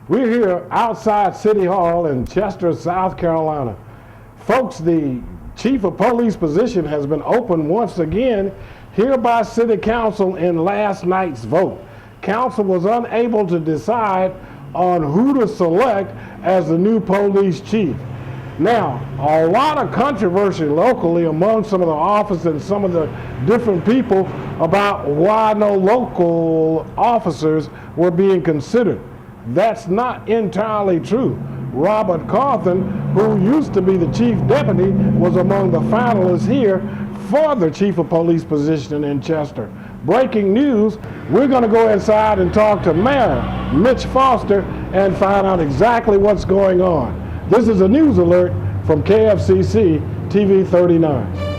We're here outside City Hall in Chester, South Carolina. Folks, the chief of police position has been opened once again here by City Council in last night's vote. Council was unable to decide on who to select as the new police chief. Now, a lot of controversy locally among some of the officers and some of the different people about why no local officers were being considered. That's not entirely true. Robert Carthen, who used to be the chief deputy, was among the finalists here for the chief of police position in Chester. Breaking news, we're going to go inside and talk to Mayor Mitch Foster and find out exactly what's going on. This is a news alert from KFCC TV 39.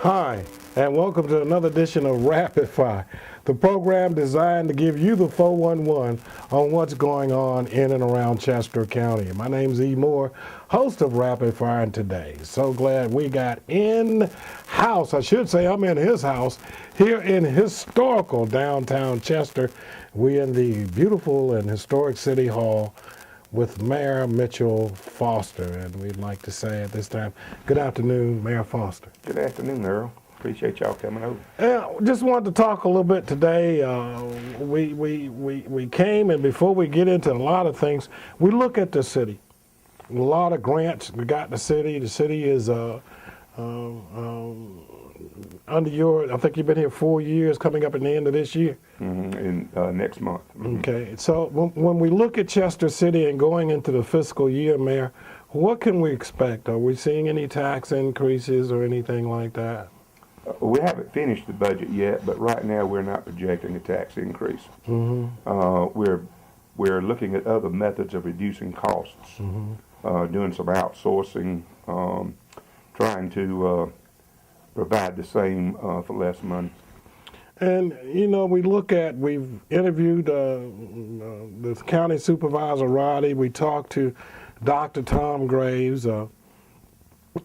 Hi, and welcome to another edition of Rapid Fire, the program designed to give you the 411 on what's going on in and around Chester County. My name's Earl Moore, host of Rapid Fire, and today, so glad we got in-house, I should say I'm in his house, here in historical downtown Chester. We're in the beautiful and historic City Hall with Mayor Mitch Foster, and we'd like to say at this time, good afternoon, Mayor Foster. Good afternoon, Earl. Appreciate y'all coming over. Just wanted to talk a little bit today. We came, and before we get into a lot of things, we look at the city. A lot of grants we got in the city. The city is under your, I think you've been here 4 years, coming up at the end of this year. In next month. Okay, so when we look at Chester City and going into the fiscal year, Mayor, what can we expect? Are we seeing any tax increases or anything like that? We haven't finished the budget yet, but right now we're not projecting a tax increase. We're looking at other methods of reducing costs, doing some outsourcing, trying to provide the same for less money. And, you know, we've interviewed the county supervisor, Roddy. We talked to Dr. Tom Graves.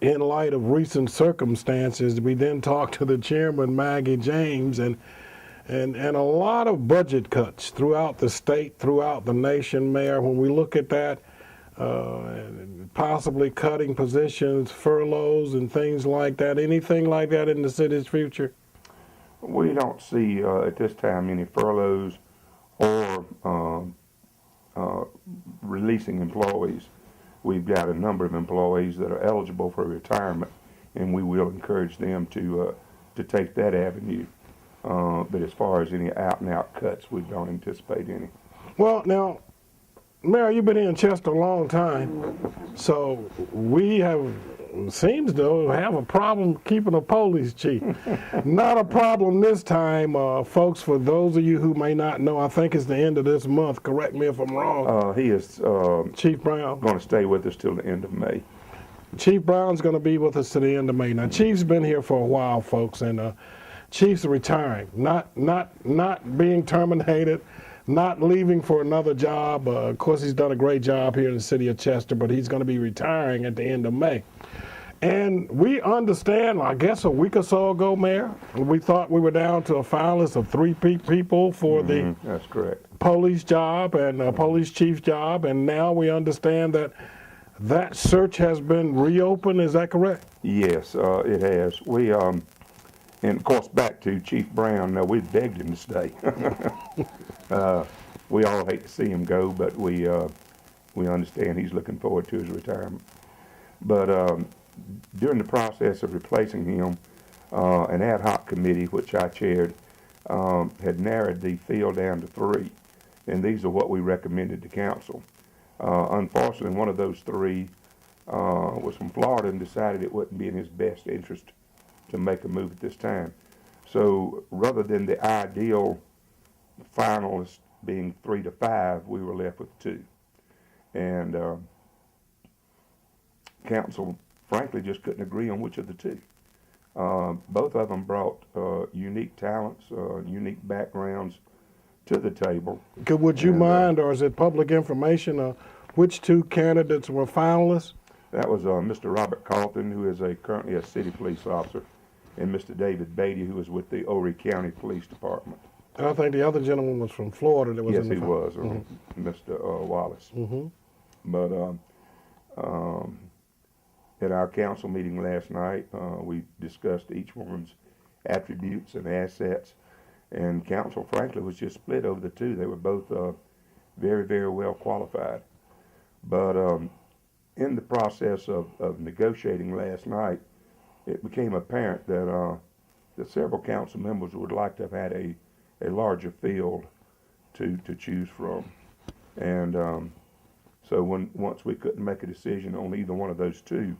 In light of recent circumstances, we then talked to the chairman, Maggie James, and a lot of budget cuts throughout the state, throughout the nation, Mayor. When we look at that, possibly cutting positions, furloughs, and things like that, anything like that in the city's future? We don't see at this time any furloughs or releasing employees. We've got a number of employees that are eligible for retirement, and we will encourage them to take that avenue. But as far as any out-and-out cuts, we don't anticipate any. Well, now, Mayor, you've been here in Chester a long time, so seems to have a problem keeping a police chief. Not a problem this time, folks. For those of you who may not know, I think it's the end of this month. Correct me if I'm wrong. He is Chief Brown going to stay with us till the end of May. Chief Brown's going to be with us to the end of May. Now, Chief's been here for a while, folks, and Chief's retiring, not being terminated, not leaving for another job. Of course, he's done a great job here in the city of Chester, but he's going to be retiring at the end of May. And we understand, I guess a week or so ago, Mayor, we thought we were down to a finalist of 3 people for the That's correct. police job and police chief job, and now we understand that search has been reopened. Is that correct? Yes, it has. We and of course back to Chief Brown. Now we begged him to stay. We all hate to see him go, but we understand he's looking forward to his retirement. But during the process of replacing him, an ad hoc committee, which I chaired, had narrowed the field down to 3, and these are what we recommended to council. Unfortunately, one of those 3 was from Florida and decided it wouldn't be in his best interest to make a move at this time. So rather than the ideal finalists being 3 to 5, we were left with 2. And council frankly just couldn't agree on which of the 2. Both of them brought unique talents, unique backgrounds to the table. Would you mind, or is it public information, which 2 candidates were finalists? That was Mr. Robert Carlton, who is currently a city police officer, and Mr. David Beatty, who was with the Horry County Police Department. And I think the other gentleman was from Florida that was Yes, in the he was, Mr. Wallace. But at our council meeting last night, we discussed each one's attributes and assets, and council, frankly, was just split over the two. They were both very, very well qualified. But in the process of negotiating last night, it became apparent that several council members would like to have had a larger field to choose from. And so once we couldn't make a decision on either one of those two,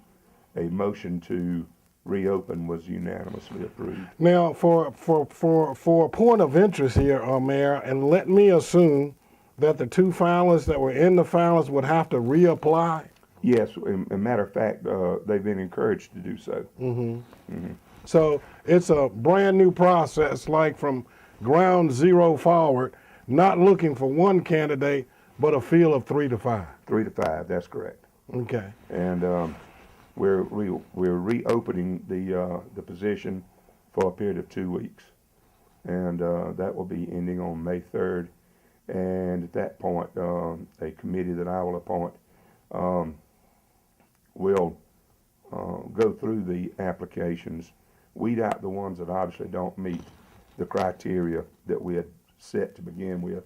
a motion to reopen was unanimously approved. Now, for a point of interest here, Mayor, and let me assume that the two finalists that were in the finalists would have to reapply? Yes, as a matter of fact, they've been encouraged to do so. So it's a brand new process, like from ground zero forward, not looking for one candidate, but a field of 3 to 5. 3 to 5, that's correct. Okay. And we're reopening the position for a period of 2 weeks, and that will be ending on May 3rd. And at that point, a committee that I will appoint will go through the applications, weed out the ones that obviously don't meet the criteria that we had set to begin with,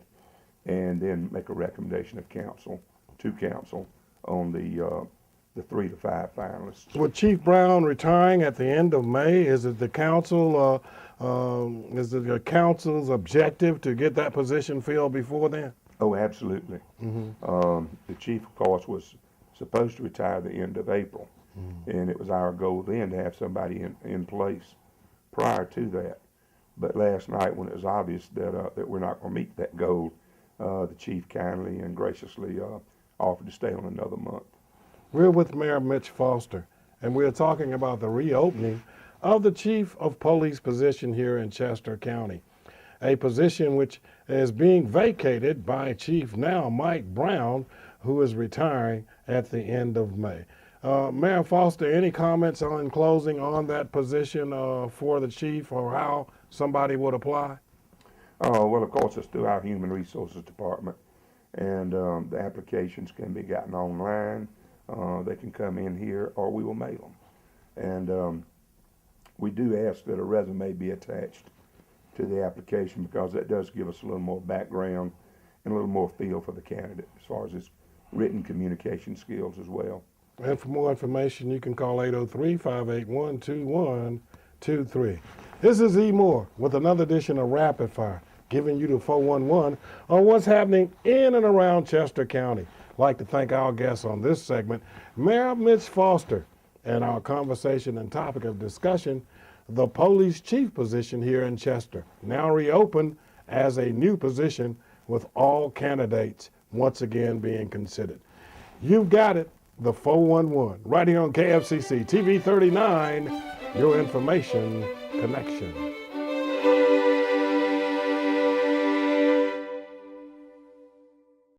and then make a recommendation of council on the 3 to 5 finalists. With Chief Brown retiring at the end of May, is it the council's objective to get that position filled before then? Oh, absolutely. The chief, of course, was supposed to retire the end of April, and it was our goal then to have somebody in place prior to that. But last night, when it was obvious that we're not going to meet that goal, the chief kindly and graciously offered to stay on another month. We're with Mayor Mitch Foster, and we're talking about the reopening of the Chief of Police position here in Chester County, a position which is being vacated by Chief now Mike Brown, who is retiring at the end of May. Mayor Foster, any comments in closing on that position for the chief, or how somebody would apply? Well, of course, it's through our Human Resources Department, and the applications can be gotten online. They can come in here, or we will mail them. And we do ask that a resume be attached to the application, because that does give us a little more background and a little more feel for the candidate as far as his written communication skills as well. And for more information, you can call 803-581-2123. This is E. Moore with another edition of Rapid Fire, giving you the 411 on what's happening in and around Chester County. I'd like to thank our guests on this segment, Mayor Mitch Foster, and our conversation and topic of discussion, the police chief position here in Chester, now reopened as a new position with all candidates once again being considered. You've got it, the 411, right here on KFCC TV 39, your information connection.